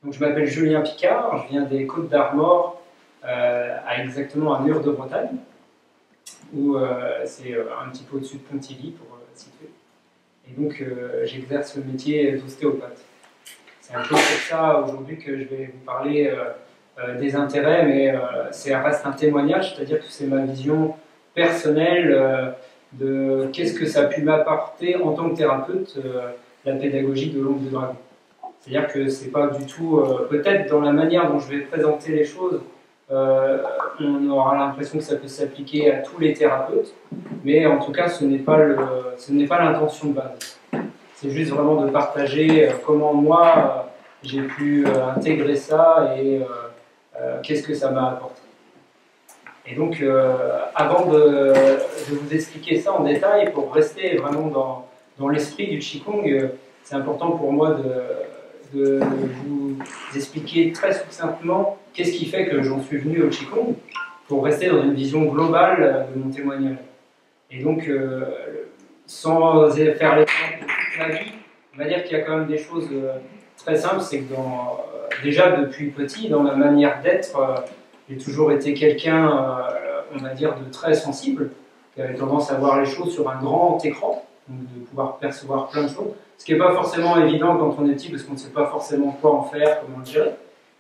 Donc, je m'appelle Julien Picard, je viens des Côtes d'Armor, à exactement un mur de Bretagne, où c'est un petit peu au-dessus de Pontivy, pour situer. Et donc, j'exerce le métier d'ostéopathe. C'est un peu pour ça aujourd'hui que je vais vous parler des intérêts, mais ça reste un témoignage, c'est-à-dire que c'est ma vision personnelle de qu'est-ce que ça a pu m'apporter en tant que thérapeute, la pédagogie de l'ombre de dragon. C'est-à-dire que c'est pas du tout, peut-être dans la manière dont je vais présenter les choses, on aura l'impression que ça peut s'appliquer à tous les thérapeutes, mais en tout cas ce n'est pas l'intention de base. C'est juste vraiment de partager comment moi j'ai pu intégrer ça et qu'est-ce que ça m'a apporté. Et donc avant de vous expliquer ça en détail, pour rester vraiment dans l'esprit du Qigong, c'est important pour moi de vous expliquer très succinctement qu'est-ce qui fait que j'en suis venu au Qigong, pour rester dans une vision globale de mon témoignage. Et donc, sans faire l'exemple de toute ma vie, on va dire qu'il y a quand même des choses très simples, c'est que déjà depuis petit, dans ma manière d'être, j'ai toujours été quelqu'un, on va dire, de très sensible, qui avait tendance à voir les choses sur un grand écran, donc de pouvoir percevoir plein de choses. Ce qui n'est pas forcément évident quand on est petit, parce qu'on ne sait pas forcément quoi en faire, comment le gérer.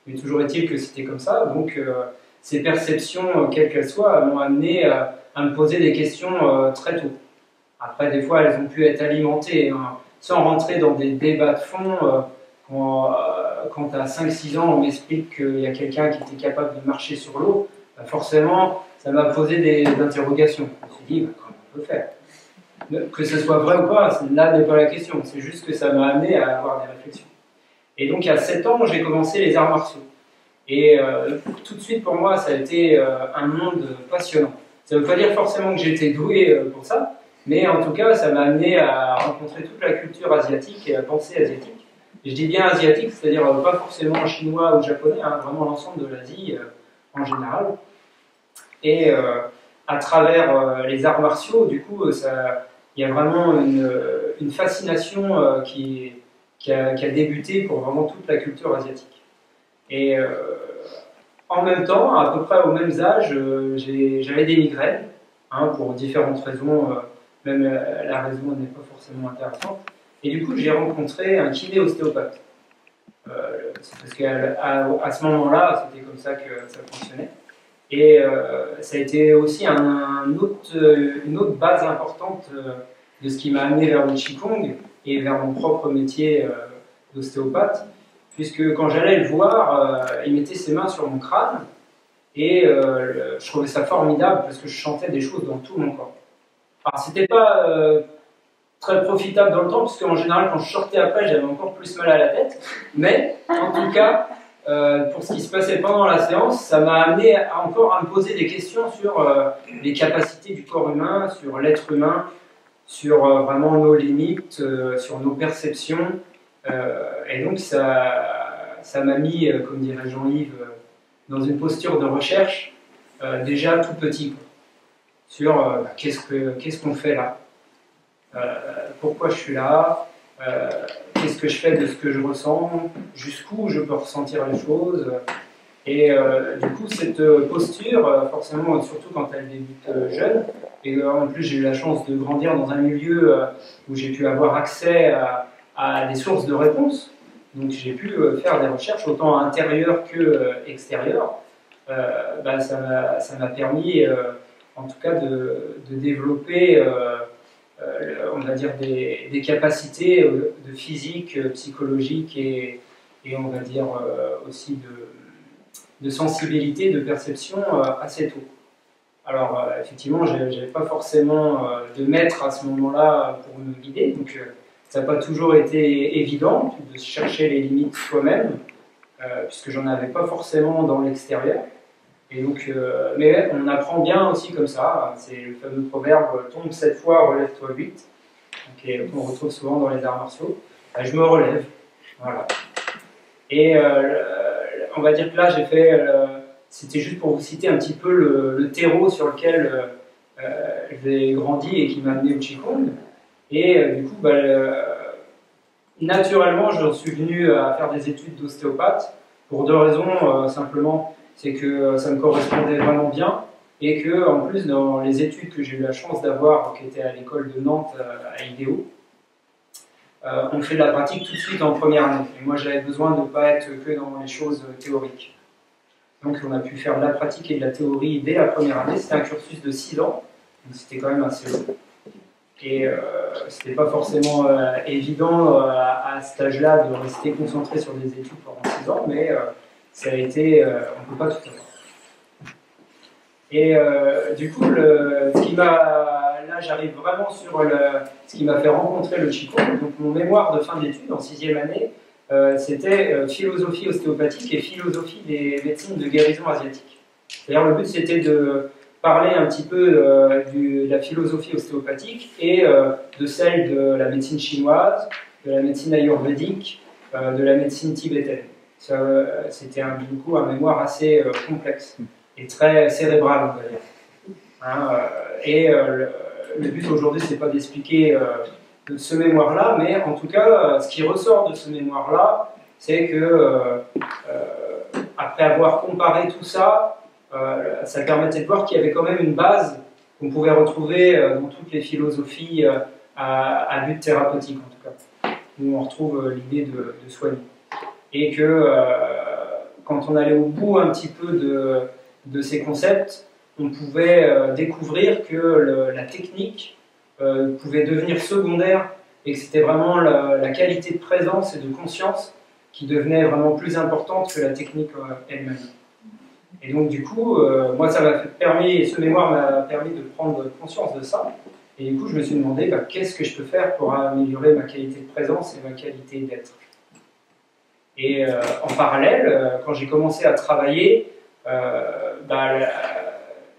Mais toujours est-il que c'était comme ça. Donc, ces perceptions, quelles qu'elles soient, m'ont amené à me poser des questions très tôt. Après, des fois, elles ont pu être alimentées, hein, sans rentrer dans des débats de fond. Quand à 5-6 ans, on m'explique qu'il y a quelqu'un qui était capable de marcher sur l'eau, bah forcément, ça m'a posé des interrogations. Je me suis dit, bah, comment on peut faire ? Que ce soit vrai ou pas, là n'est pas la question, c'est juste que ça m'a amené à avoir des réflexions. Et donc à 7 ans, j'ai commencé les arts martiaux. Et tout de suite pour moi, ça a été un monde passionnant. Ça ne veut pas dire forcément que j'étais doué pour ça, mais en tout cas, ça m'a amené à rencontrer toute la culture asiatique et la pensée asiatique. Et je dis bien asiatique, c'est-à-dire pas forcément chinois ou japonais, hein, vraiment l'ensemble de l'Asie en général. Et à travers les arts martiaux, du coup, il y a vraiment une fascination qui a débuté pour vraiment toute la culture asiatique. Et en même temps, à peu près aux mêmes âges, j'avais des migraines, hein, pour différentes raisons, même la raison n'est pas forcément intéressante. Et du coup, j'ai rencontré un kiné-ostéopathe. Parce qu'à ce moment-là, c'était comme ça que ça fonctionnait. Et ça a été aussi une autre base importante de ce qui m'a amené vers le Qigong et vers mon propre métier d'ostéopathe, puisque quand j'allais le voir, il mettait ses mains sur mon crâne et je trouvais ça formidable parce que je sentais des choses dans tout mon corps. Alors c'était pas très profitable dans le temps, parce qu'en général quand je sortais après, j'avais encore plus mal à la tête, mais en tout cas, pour ce qui se passait pendant la séance, ça m'a amené encore à me poser des questions sur les capacités du corps humain, sur l'être humain, sur vraiment nos limites, sur nos perceptions. Et donc ça m'a mis, comme dirait Jean-Yves, dans une posture de recherche déjà tout petit, quoi, sur qu'est-ce qu'on fait là, pourquoi je suis là, qu'est-ce que je fais de ce que je ressens, jusqu'où je peux ressentir les choses. Et du coup, cette posture, forcément, surtout quand elle débute jeune, et en plus j'ai eu la chance de grandir dans un milieu où j'ai pu avoir accès à des sources de réponses, donc j'ai pu faire des recherches autant intérieures que extérieures. Bah, ça m'a permis, en tout cas, de développer on va dire des capacités de physique, psychologique et on va dire aussi de sensibilité, de perception assez tôt. Alors effectivement, je n'avais pas forcément de maître à ce moment-là pour me guider, donc ça n'a pas toujours été évident de chercher les limites soi-même, puisque j'en avais pas forcément dans l'extérieur. Et donc, mais on apprend bien aussi comme ça, c'est le fameux proverbe « tombe 7 fois, relève-toi 8 », qu'on retrouve souvent dans les arts martiaux. Je me relève, voilà. Et on va dire que là, j'ai fait, c'était juste pour vous citer un petit peu le terreau sur lequel j'ai grandi et qui m'a amené au Qigong. Et du coup, bah, naturellement, je suis venu à faire des études d'ostéopathe pour deux raisons. Simplement, c'est que ça me correspondait vraiment bien et que, en plus, dans les études que j'ai eu la chance d'avoir, qui étaient à l'école de Nantes à IDEO, on fait de la pratique tout de suite en première année. Et moi, j'avais besoin de ne pas être que dans les choses théoriques. Donc, on a pu faire de la pratique et de la théorie dès la première année. C'était un cursus de 6 ans, donc c'était quand même assez long. Et c'était pas forcément évident à cet âge-là de rester concentré sur des études pendant 6 ans, mais ça a été, on ne peut pas tout avoir. Et du coup, là j'arrive vraiment sur ce qui m'a fait rencontrer le Qigong. Donc mon mémoire de fin d'études en 6e année, c'était philosophie ostéopathique et philosophie des médecines de guérison asiatique. D'ailleurs, le but c'était de parler un petit peu de la philosophie ostéopathique et de celle de la médecine chinoise, de la médecine ayurvédique, de la médecine tibétaine. C'était du coup un mémoire assez complexe et très cérébral, on va dire. Le but aujourd'hui, c'est pas d'expliquer ce mémoire-là, mais en tout cas, ce qui ressort de ce mémoire-là, c'est que après avoir comparé tout ça, ça permettait de voir qu'il y avait quand même une base qu'on pouvait retrouver dans toutes les philosophies à but thérapeutique, en tout cas, où on retrouve l'idée de soigner. Et que quand on allait au bout un petit peu de ces concepts, on pouvait découvrir que la technique pouvait devenir secondaire et que c'était vraiment la qualité de présence et de conscience qui devenait vraiment plus importante que la technique elle-même. Et donc du coup, moi ça m'a permis, ce mémoire m'a permis de prendre conscience de ça. Et du coup, je me suis demandé qu'est-ce que je peux faire pour améliorer ma qualité de présence et ma qualité d'être. Et en parallèle, quand j'ai commencé à travailler,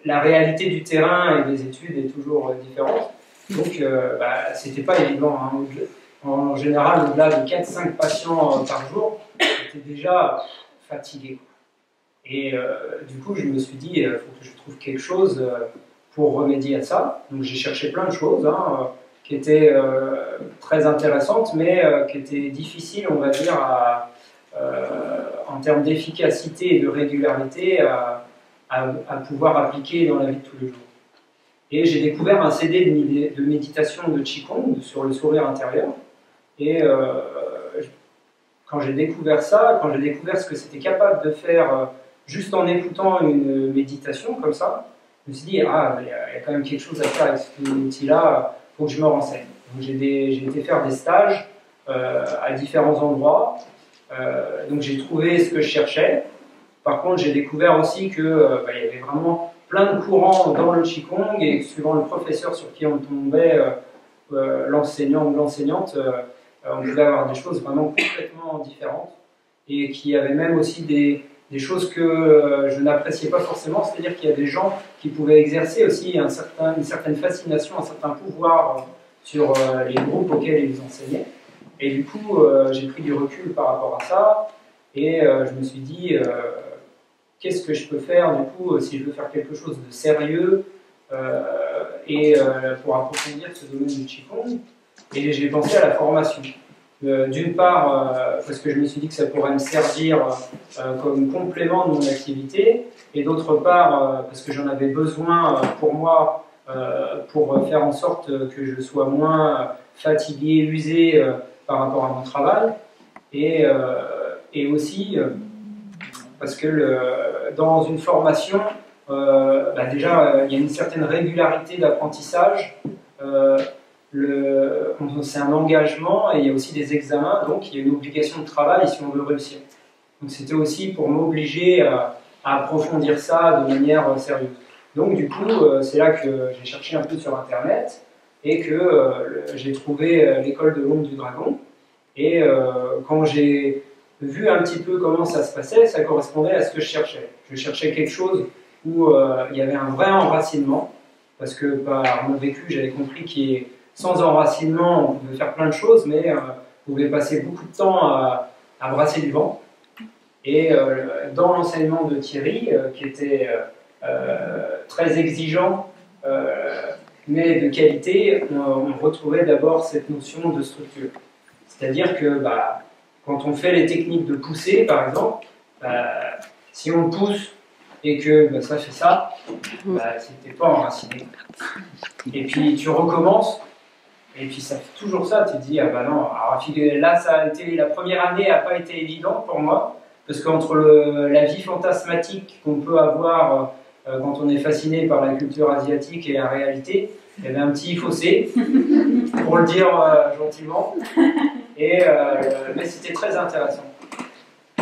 la réalité du terrain et des études est toujours différente. Donc, c'était pas évident. Hein. En général, au-delà de 4-5 patients par jour, j'étais déjà fatigué. Et du coup, je me suis dit, il faut que je trouve quelque chose pour remédier à ça. Donc, j'ai cherché plein de choses qui étaient très intéressantes, mais qui étaient difficiles, on va dire, en termes d'efficacité et de régularité à pouvoir appliquer dans la vie de tous les jours. Et j'ai découvert un CD de méditation de Qigong sur le sourire intérieur. Et quand j'ai découvert ça, quand j'ai découvert ce que c'était capable de faire juste en écoutant une méditation comme ça, je me suis dit, il y a quand même quelque chose à faire avec cet outil-là, il faut que je me renseigne. Donc j'ai été faire des stages à différents endroits. Donc j'ai trouvé ce que je cherchais. Par contre, j'ai découvert aussi qu'il y avait vraiment plein de courants dans le Qigong et suivant le professeur sur qui on tombait, l'enseignant ou l'enseignante, on pouvait avoir des choses vraiment complètement différentes et qui avaient même aussi des choses que je n'appréciais pas forcément, c'est-à-dire qu'il y a des gens qui pouvaient exercer aussi une certaine fascination, un certain pouvoir sur les groupes auxquels ils enseignaient. Et du coup, j'ai pris du recul par rapport à ça et je me suis dit qu'est-ce que je peux faire du coup si je veux faire quelque chose de sérieux pour approfondir ce domaine du Qigong. Et j'ai pensé à la formation. D'une part, parce que je me suis dit que ça pourrait me servir comme complément de mon activité, et d'autre part, parce que j'en avais besoin pour moi, pour faire en sorte que je sois moins fatigué, usé par rapport à mon travail, et aussi parce que dans une formation, déjà, il y a une certaine régularité d'apprentissage. C'est un engagement et il y a aussi des examens, donc il y a une obligation de travail si on veut réussir. Donc c'était aussi pour m'obliger à approfondir ça de manière sérieuse. Donc du coup, c'est là que j'ai cherché un peu sur Internet et que j'ai trouvé l'école de l'ombre du dragon. Et quand j'ai vu un petit peu comment ça se passait, ça correspondait à ce que je cherchais. Je cherchais quelque chose où il y avait un vrai enracinement, parce que par mon vécu, j'avais compris qu'il sans enracinement, on pouvait faire plein de choses, mais on pouvait passer beaucoup de temps à brasser du vent. Et dans l'enseignement de Thierry, qui était très exigeant, mais de qualité, on retrouvait d'abord cette notion de structure. C'est-à-dire que quand on fait les techniques de poussée, par exemple, si on pousse et que ça fait ça, c'était pas enraciné. Et puis tu recommences, et puis ça fait toujours ça, tu te dis, ah bah non, alors là ça a été, la première année n'a pas été évidente pour moi, parce qu'entre la vie fantasmatique qu'on peut avoir quand on est fasciné par la culture asiatique et la réalité, il y avait un petit fossé, pour le dire gentiment, mais c'était très intéressant.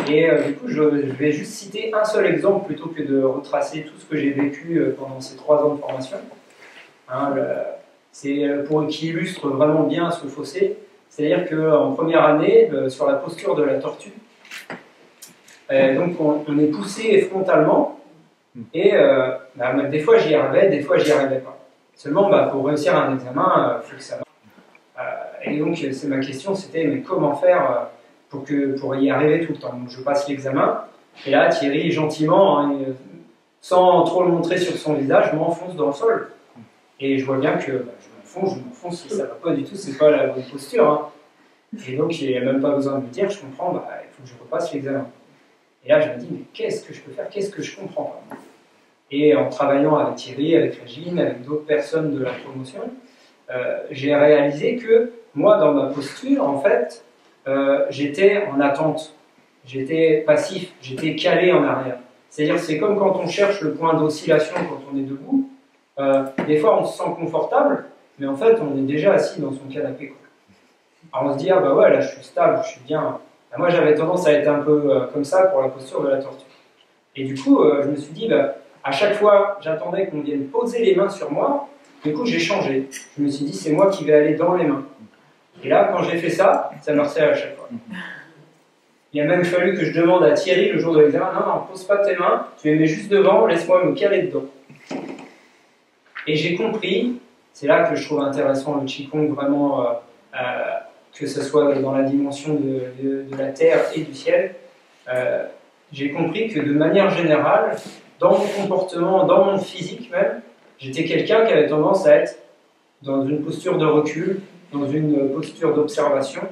Et du coup, je vais juste citer un seul exemple plutôt que de retracer tout ce que j'ai vécu pendant ces 3 ans de formation. Hein, c'est qui illustre vraiment bien ce fossé. C'est-à-dire qu'en première année, sur la posture de la tortue, donc on est poussé frontalement, et des fois j'y arrivais, des fois j'y arrivais pas. Seulement, pour réussir un examen, il faut que ça marche. Et donc, ma question, c'était, mais comment faire pour y arriver tout le temps? Donc, je passe l'examen, et là, Thierry, gentiment, hein, sans trop le montrer sur son visage, m'enfonce dans le sol. Et je vois bien que je m'enfonce, ça ne va pas du tout, c'est pas la bonne posture. Hein. Et donc, il n'y a même pas besoin de me dire, je comprends, il faut que je repasse l'examen. Et là, je me dis, mais qu'est-ce que je peux faire? Qu'est-ce que je comprends pas? Et en travaillant avec Thierry, avec Régine, avec d'autres personnes de la promotion, j'ai réalisé que moi, dans ma posture, en fait, j'étais en attente, j'étais passif, j'étais calé en arrière. C'est-à-dire, c'est comme quand on cherche le point d'oscillation quand on est debout. Des fois, on se sent confortable, mais en fait, on est déjà assis dans son canapé. Quoi. Alors, on se dit, ah bah ouais, là, je suis stable, je suis bien. Moi, j'avais tendance à être un peu comme ça pour la posture de la tortue. Et du coup, je me suis dit, à chaque fois, j'attendais qu'on vienne poser les mains sur moi. Du coup, j'ai changé. Je me suis dit, c'est moi qui vais aller dans les mains. Et là, quand j'ai fait ça, ça marchait à chaque fois. Il a même fallu que je demande à Thierry le jour de l'examen, non, pose pas tes mains, tu les mets juste devant, laisse-moi me caler dedans. Et j'ai compris, c'est là que je trouve intéressant le Qigong vraiment, que ce soit dans la dimension de la terre et du ciel, j'ai compris que de manière générale, dans mon comportement, dans mon physique même, j'étais quelqu'un qui avait tendance à être dans une posture de recul, dans une posture d'observation,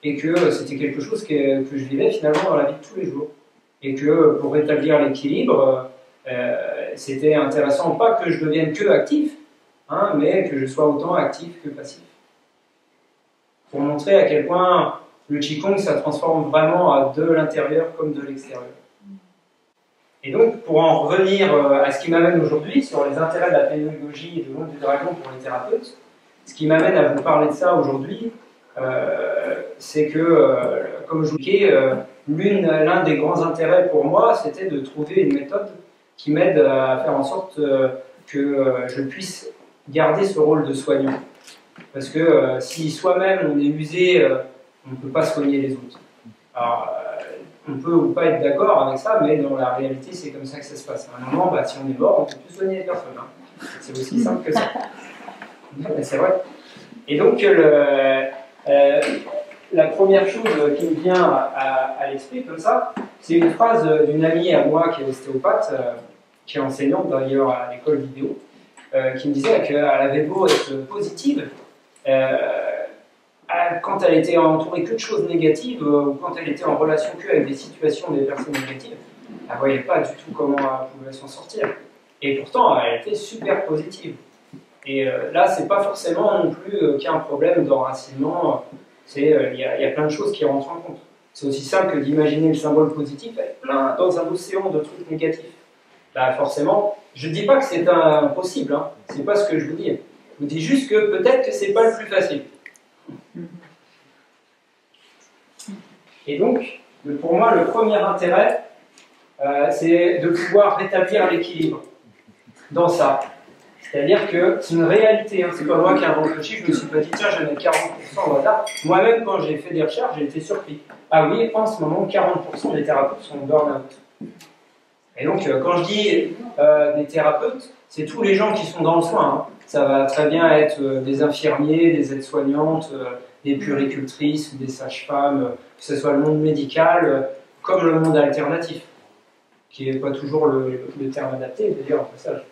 et que c'était quelque chose que je vivais finalement dans la vie de tous les jours. Et que pour rétablir l'équilibre, c'était intéressant, pas que je devienne que actif, hein, mais que je sois autant actif que passif. Pour montrer à quel point le Qigong, ça transforme vraiment de l'intérieur comme de l'extérieur. Et donc, pour en revenir à ce qui m'amène aujourd'hui, sur les intérêts de la pédagogie et de l'onde du dragon pour les thérapeutes, ce qui m'amène à vous parler de ça aujourd'hui, c'est que, comme je vous disais, l'un des grands intérêts pour moi, c'était de trouver une méthode qui m'aide à faire en sorte que je puisse garder ce rôle de soignant. Parce que si soi-même on est usé, on ne peut pas soigner les autres. Alors, on peut ou pas être d'accord avec ça, mais dans la réalité, c'est comme ça que ça se passe. À un moment, si on est mort, on ne peut plus soigner les personnes. Hein. C'est aussi simple que ça. C'est vrai. Et donc, la première chose qui me vient à l'esprit, comme ça, c'est une phrase d'une amie à moi qui est ostéopathe, qui est enseignante d'ailleurs à l'école vidéo, qui me disait qu'elle avait beau être positive, quand elle était entourée que de choses négatives, ou quand elle était en relation que avec des situations des personnes négatives, elle ne voyait pas du tout comment elle pouvait s'en sortir. Et pourtant, elle était super positive. Et là, c'est pas forcément non plus qu'il y a un problème d'enracinement. Il y a plein de choses qui rentrent en compte. C'est aussi simple que d'imaginer le symbole positif plein dans un océan de trucs négatifs. Là, forcément, je ne dis pas que c'est impossible, hein. C'est pas ce que je vous dis. Je vous dis juste que peut-être que c'est pas le plus facile. Et donc, pour moi, le premier intérêt, c'est de pouvoir rétablir l'équilibre dans ça. C'est-à-dire que c'est une réalité, hein. C'est pas moi qui invente le chiffre, je me suis pas dit, tiens, je vais mettre 40% au hasard. Moi-même, quand j'ai fait des recherches, j'ai été surpris. Ah oui, en ce moment, 40% des thérapeutes sont en burn-out. Et donc, quand je dis des thérapeutes, c'est tous les gens qui sont dans le soin. Hein. Ça va très bien être des infirmiers, des aides-soignantes, des puéricultrices, des sages-femmes, que ce soit le monde médical, comme le monde alternatif, qui n'est pas toujours le terme adapté, d'ailleurs, en passage.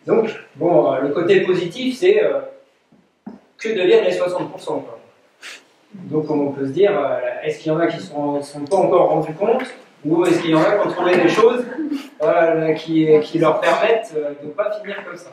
Donc, bon, le côté positif, c'est que deviennent les 60%, quoi. Donc on peut se dire, est-ce qu'il y en a qui ne sont pas encore rendus compte, ou est-ce qu'il y en a qui ont trouvé des choses qui leur permettent de ne pas finir comme ça.